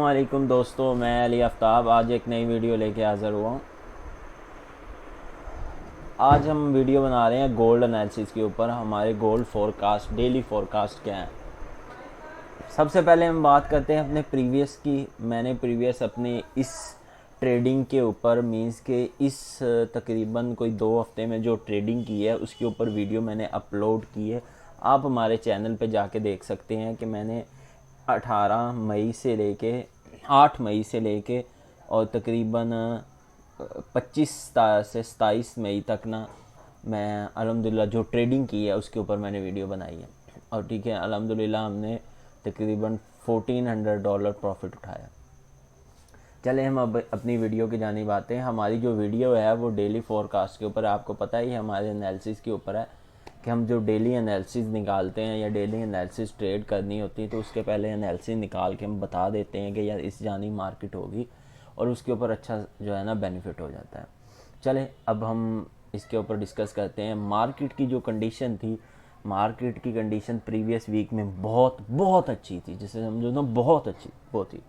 वालेकुम दोस्तों, मैं अली आफ्ताब आज एक नई वीडियो लेके हाज़िर हुआ हूँ। आज हम वीडियो बना रहे हैं गोल्ड एनालिसिस के ऊपर। हमारे गोल्ड फोरकास्ट, डेली फोरकास्ट क्या है। सबसे पहले हम बात करते हैं अपने प्रीवियस की। मैंने प्रीवियस अपने इस ट्रेडिंग के ऊपर मींस के इस तकरीबन कोई 2 हफ्ते में जो ट्रेडिंग की है उसके ऊपर वीडियो मैंने अपलोड की है। आप हमारे चैनल पे जाके देख सकते हैं कि मैंने 18 मई से लेके 8 मई से लेके और तकरीबन 25 से 27 मई तक ना मैं अल्हम्दुलिल्लाह जो ट्रेडिंग की है उसके ऊपर मैंने वीडियो बनाई है। और ठीक है, अल्हम्दुलिल्लाह हमने तकरीबन $1400 प्रॉफिट उठाया। चले हम अब अपनी वीडियो की जानिब आते हैं। हमारी जो वीडियो है वो डेली फोरकास्ट के ऊपर है। आपको पता ही हमारे एनालिसिस के ऊपर है कि हम जो डेली एनालिसिस निकालते हैं या डेली एनालिसिस ट्रेड करनी होती है तो उसके पहले एनालिसिस निकाल के हम बता देते हैं कि यार इस जानी मार्केट होगी और उसके ऊपर अच्छा जो है ना बेनिफिट हो जाता है। चले अब हम इसके ऊपर डिस्कस करते हैं। मार्केट की जो कंडीशन थी, मार्केट की कंडीशन प्रीवियस वीक में बहुत बहुत अच्छी थी, जिसे समझो ना बहुत अच्छी वो थी।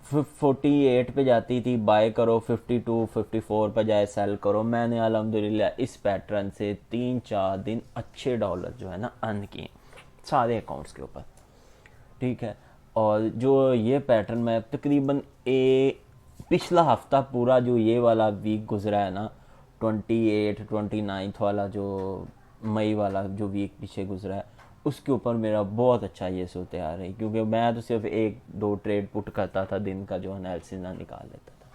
48 पे जाती थी बाय करो, 52 54 पे जाए सेल करो। मैंने अल्हम्दुलिल्लाह इस पैटर्न से 3-4 दिन अच्छे डॉलर जो है ना अर्न किए सारे अकाउंट्स के ऊपर। ठीक है, और जो ये पैटर्न मैं तकरीबन पिछला हफ्ता पूरा जो ये वाला वीक गुजरा है ना, 28 29 वाला जो मई वाला जो वीक पीछे गुजरा है उसके ऊपर मेरा बहुत अच्छा ये सूरत आ रही, क्योंकि मैं तो सिर्फ 1-2 ट्रेड पुट करता था, दिन का जो एनालिसिस ना निकाल लेता था,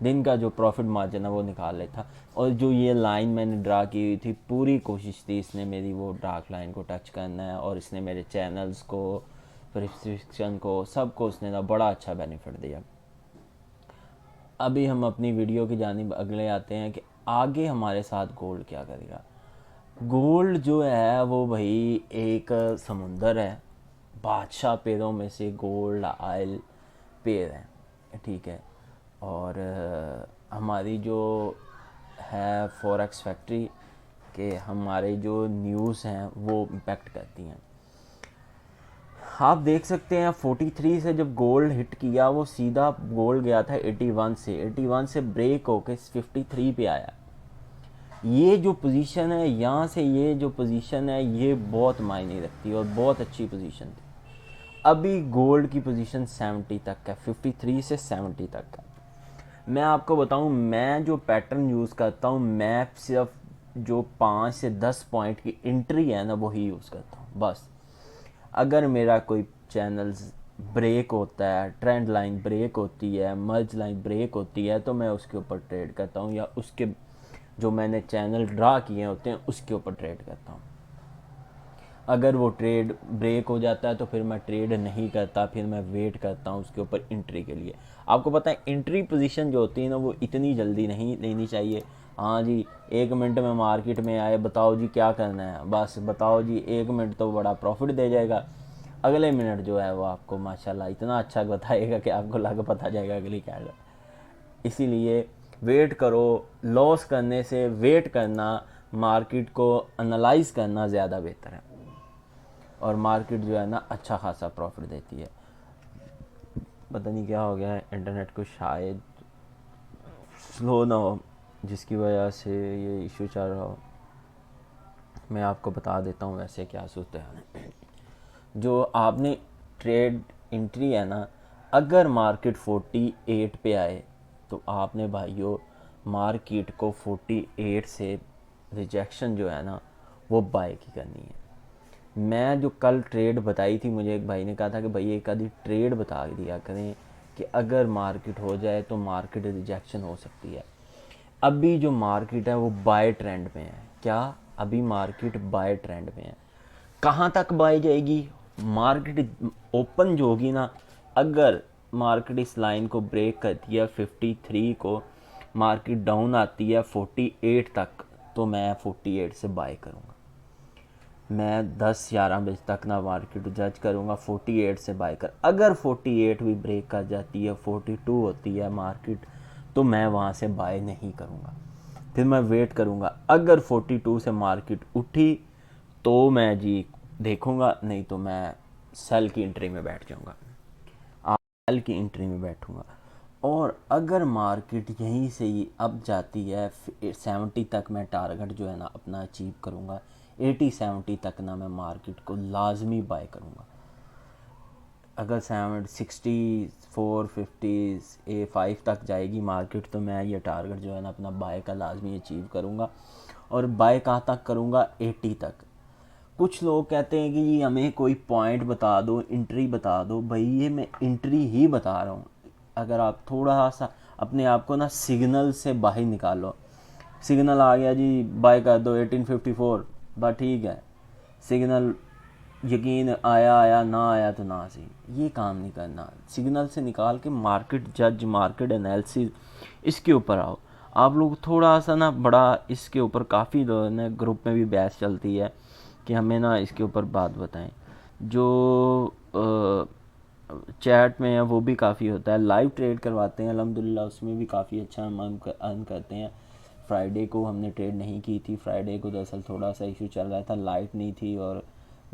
दिन का जो प्रॉफिट मार्जिन है वो निकाल लेता। और जो ये लाइन मैंने ड्रा की हुई थी पूरी कोशिश थी इसने मेरी वो डार्क लाइन को टच करना है, और इसने मेरे चैनल्स को, प्रिस्क्रिप्शन को, सबको उसने ना बड़ा अच्छा बेनिफिट दिया। अभी हम अपनी वीडियो की जानिब अगले आते हैं कि आगे हमारे साथ गोल्ड क्या करेगा। गोल्ड जो है वो भाई एक समुंदर है। बादशाह पेड़ों में से गोल्ड ऑयल पेड़ है, ठीक है। और हमारी जो है फॉरेक्स फैक्ट्री के हमारे जो न्यूज़ हैं वो इम्पेक्ट करती हैं। आप देख सकते हैं 43 से जब गोल्ड हिट किया वो सीधा गोल्ड गया था 81 से ब्रेक होके 53 पे आया। ये जो पोजीशन है, यहाँ से ये जो पोजीशन है ये बहुत मायने रखती है और बहुत अच्छी पोजीशन थी। अभी गोल्ड की पोजीशन 70 तक है, 53 से 70 तक है। मैं आपको बताऊं, मैं जो पैटर्न यूज़ करता हूं, मैं सिर्फ जो 5 से 10 पॉइंट की एंट्री है ना वही यूज़ करता हूं बस। अगर मेरा कोई चैनल्स ब्रेक होता है, ट्रेंड लाइन ब्रेक होती है, मर्ज लाइन ब्रेक होती है, तो मैं उसके ऊपर ट्रेड करता हूँ, या उसके जो मैंने चैनल ड्रा किए होते हैं उसके ऊपर ट्रेड करता हूँ। अगर वो ट्रेड ब्रेक हो जाता है तो फिर मैं ट्रेड नहीं करता, फिर मैं वेट करता हूँ उसके ऊपर एंट्री के लिए। आपको पता है एंट्री पोजीशन जो होती है ना वो इतनी जल्दी नहीं लेनी चाहिए। हाँ जी, 1 मिनट में मार्केट में आए, बताओ जी क्या करना है, बस बताओ जी, 1 मिनट तो बड़ा प्रॉफिट दे जाएगा, अगले मिनट जो है वो आपको माशाल्लाह इतना अच्छा बताएगा कि आपको लग पता जाएगा अगली क्या है। इसीलिए वेट करो। लॉस करने से वेट करना, मार्केट को एनालाइज करना ज़्यादा बेहतर है, और मार्केट जो है ना अच्छा खासा प्रॉफिट देती है। पता नहीं क्या हो गया है इंटरनेट को, शायद स्लो ना हो जिसकी वजह से ये इशू चल रहा हो। मैं आपको बता देता हूँ वैसे क्या सूरत है। जो आपने ट्रेड एंट्री है ना, अगर मार्केट 48 पे आए तो आपने भाइयों मार्केट को 48 से रिजेक्शन जो है ना वो बाय की करनी है। मैं जो कल ट्रेड बताई थी, मुझे एक भाई ने कहा था कि भाई एक आधी ट्रेड बता दिया करें कि अगर मार्केट हो जाए तो मार्केट रिजेक्शन हो सकती है। अभी जो मार्केट है वो बाय ट्रेंड में है। क्या? अभी मार्केट बाय ट्रेंड में है। कहाँ तक बाय जाएगी मार्केट? ओपन जो होगी ना, अगर मार्केट इस लाइन को ब्रेक करती है 53 को, मार्केट डाउन आती है 48 तक, तो मैं 48 से बाय करूँगा। मैं 10-11 बजे तक ना मार्केट जज करूँगा, 48 से बाय कर। अगर 48 भी ब्रेक कर जाती है, 42 होती है मार्केट, तो मैं वहाँ से बाय नहीं करूँगा, फिर मैं वेट करूँगा। अगर 42 से मार्केट उठी तो मैं जी देखूँगा, नहीं तो मैं सेल की एंट्री में बैठ जाऊँगा। सेल की एंट्री में बैठूँगा। और अगर मार्केट यहीं से ही अब जाती है 70 तक, मैं टारगेट जो है ना अपना अचीव करूँगा। 80-70 तक ना मैं मार्केट को लाजमी बाय करूँगा। अगर 64-50 तक जाएगी मार्केट तो मैं ये टारगेट जो है ना अपना बाय का लाजमी अचीव करूँगा। और बाय कहाँ तक करूँगा? 80 तक। कुछ लोग कहते हैं कि जी हमें कोई पॉइंट बता दो, इंट्री बता दो। भाई ये मैं इंट्री ही बता रहा हूँ। अगर आप थोड़ा सा अपने आप को ना सिग्नल से बाहर निकालो, सिग्नल आ गया जी बाय कर दो 1854, बस ठीक है। सिग्नल यकीन आया आया, ना आया तो ना सही, ये काम नहीं करना। सिग्नल से निकाल के मार्केट जज, मार्केट एनालिसिस, इसके ऊपर आओ। आप लोग थोड़ा सा ना बड़ा इसके ऊपर काफ़ी ना ग्रुप में भी बहस चलती है कि हमें ना इसके ऊपर बात बताएं। जो चैट में है वो भी काफ़ी होता है। लाइव ट्रेड करवाते हैं अल्हम्दुलिल्लाह, उसमें भी काफ़ी अच्छा अर्न करते हैं। फ्राइडे को हमने ट्रेड नहीं की थी। फ्राइडे को दरअसल थोड़ा सा इशू चल रहा था, लाइट नहीं थी और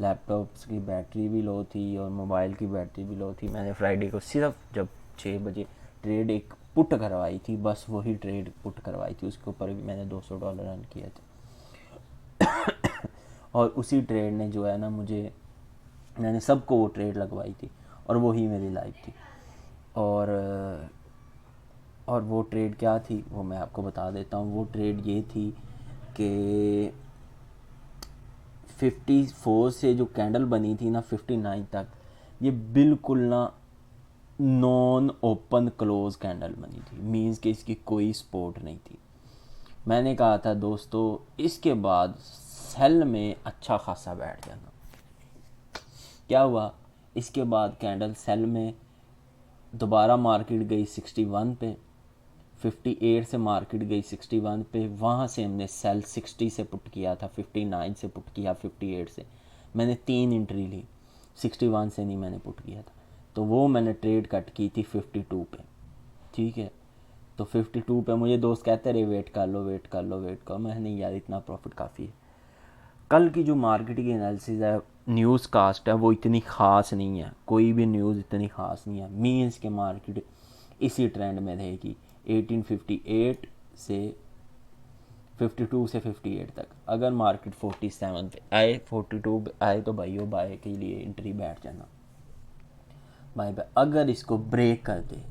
लैपटॉप्स की बैटरी भी लो थी और मोबाइल की बैटरी भी लो थी। मैंने फ्राइडे को सिर्फ जब 6 बजे ट्रेड एक पुट करवाई थी, बस वही ट्रेड पुट करवाई थी, उसके ऊपर भी मैंने $200 अर्न किए थे। और उसी ट्रेड ने जो है ना मुझे, मैंने सबको वो ट्रेड लगवाई थी और वही मेरी लाइफ थी। और वो ट्रेड क्या थी वो मैं आपको बता देता हूँ। वो ट्रेड ये थी कि 54 से जो कैंडल बनी थी ना 59 तक, ये बिल्कुल ना नॉन ओपन क्लोज कैंडल बनी थी। मींस कि इसकी कोई सपोर्ट नहीं थी। मैंने कहा था दोस्तों इसके बाद सेल में अच्छा खासा बैठ जाना। क्या हुआ? इसके बाद कैंडल सेल में दोबारा मार्केट गई 61 पे, 58 से मार्केट गई 61 पे। वहाँ से हमने सेल 60 से पुट किया था, 59 से पुट किया, 58 से मैंने 3 एंट्री ली। 61 से नहीं मैंने पुट किया था, तो वो मैंने ट्रेड कट की थी 52 पे। ठीक है, तो 52 पे मुझे दोस्त कहते रहे वेट कर लो वेट कर लो वेट करो। मैं नहीं यार, इतना प्रॉफिट काफ़ी है। कल की जो मार्केट की एनालिसिस है, न्यूज़ कास्ट है, वो इतनी ख़ास नहीं है। कोई भी न्यूज़ इतनी ख़ास नहीं है। मीन्स के मार्केट इसी ट्रेंड में रहेगी 1858 से 52 से 58 तक। अगर मार्केट 47 पे आए, 42 पे आए तो भाइयों बाय के लिए एंट्री बैठ जाना। Bye bye. अगर इसको ब्रेक कर दे,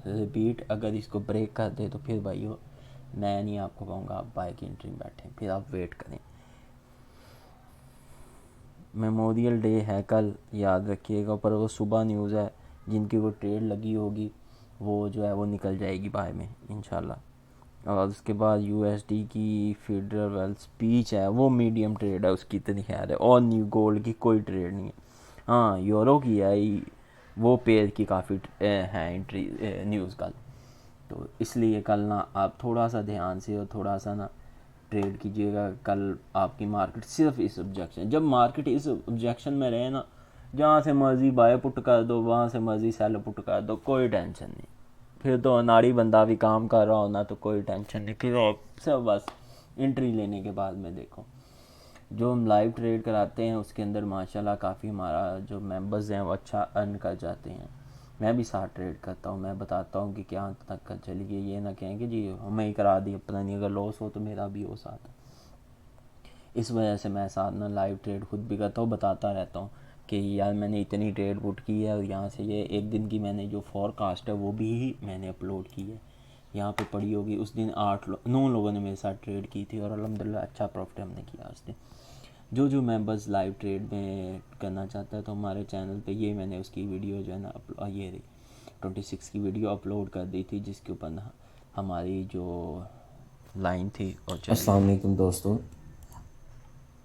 रिपीट, अगर इसको ब्रेक कर दे तो फिर भाइयों मैं नहीं आपको कहूँगा आप बाय की एंट्री में बैठें, फिर आप वेट करें। मेमोरियल डे है कल, याद रखिएगा। पर वो सुबह न्यूज़ है, जिनकी वो ट्रेड लगी होगी वो जो है वो निकल जाएगी बाय में इंशाल्लाह। और उसके बाद यूएसडी की फेडरल वेल्थ स्पीच है, वो मीडियम ट्रेड है, उसकी इतनी खैर है। और न्यू गोल्ड की कोई ट्रेड नहीं है। हाँ, यूरो की है, वो पेयर की काफ़ी है एंट्री न्यूज़ कल। तो इसलिए कल ना आप थोड़ा सा ध्यान से और थोड़ा सा ना ट्रेड कीजिएगा। कल आपकी मार्केट सिर्फ इस ऑब्जेक्शन, जब मार्केट इस ऑब्जेक्शन में रहे ना, जहाँ से मर्जी बाय पुट कर दो, वहाँ से मर्जी सेल पुट कर दो, कोई टेंशन नहीं। फिर तो अनाड़ी बंदा भी काम कर रहा हो ना तो कोई टेंशन नहीं। फिर आप सब बस एंट्री लेने के बाद में देखो। जो हम लाइव ट्रेड कराते हैं उसके अंदर माशाल्लाह काफ़ी हमारा जो मेंबर्स हैं वो अच्छा अर्न कर जाते हैं। मैं भी साथ ट्रेड करता हूँ, मैं बताता हूँ कि क्या तक कर चली गई। ये ना कहें कि जी हमें ही करा दी, पता नहीं अगर लॉस हो तो मेरा भी हो साथ। इस वजह से मैं साथ ना लाइव ट्रेड खुद भी करता हूँ, बताता रहता हूँ कि यार मैंने इतनी ट्रेड पुट की है और यहाँ से ये एक दिन की मैंने जो फॉरकास्ट है वो भी मैंने अपलोड की है, यहाँ पे पड़ी होगी। उस दिन 9 लोगों ने मेरे साथ ट्रेड की थी और अल्हम्दुलिल्लाह अच्छा प्रॉफिट हमने किया उस दिन। जो मेंबर्स लाइव ट्रेड में करना चाहता है तो हमारे चैनल पे ये मैंने उसकी वीडियो जो है ना ये रही 26 की वीडियो अपलोड कर दी थी, जिसके ऊपर ना हमारी जो लाइन थी और अस्सलाम वालेकुम दोस्तों।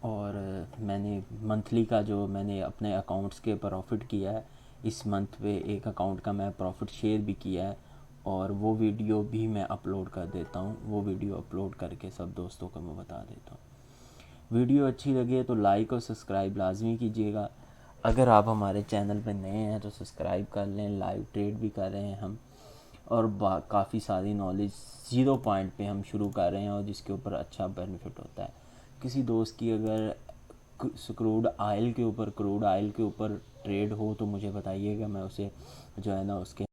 और मैंने मंथली का जो मैंने अपने अकाउंट्स के प्रॉफिट किया है, इस मंथ पे एक अकाउंट का मैं प्रॉफिट शेयर भी किया है और वो वीडियो भी मैं अपलोड कर देता हूँ। वो वीडियो अपलोड करके सब दोस्तों को मैं बता देता हूँ। वीडियो अच्छी लगे तो लाइक और सब्सक्राइब लाजमी कीजिएगा। अगर आप हमारे चैनल पर नए हैं तो सब्सक्राइब कर लें। लाइव ट्रेड भी कर रहे हैं हम और काफ़ी सारी नॉलेज 0 पॉइंट पे हम शुरू कर रहे हैं और जिसके ऊपर अच्छा बेनिफिट होता है। किसी दोस्त की अगर क्रूड आयल के ऊपर ट्रेड हो तो मुझे बताइएगा, मैं उसे जो है ना उसके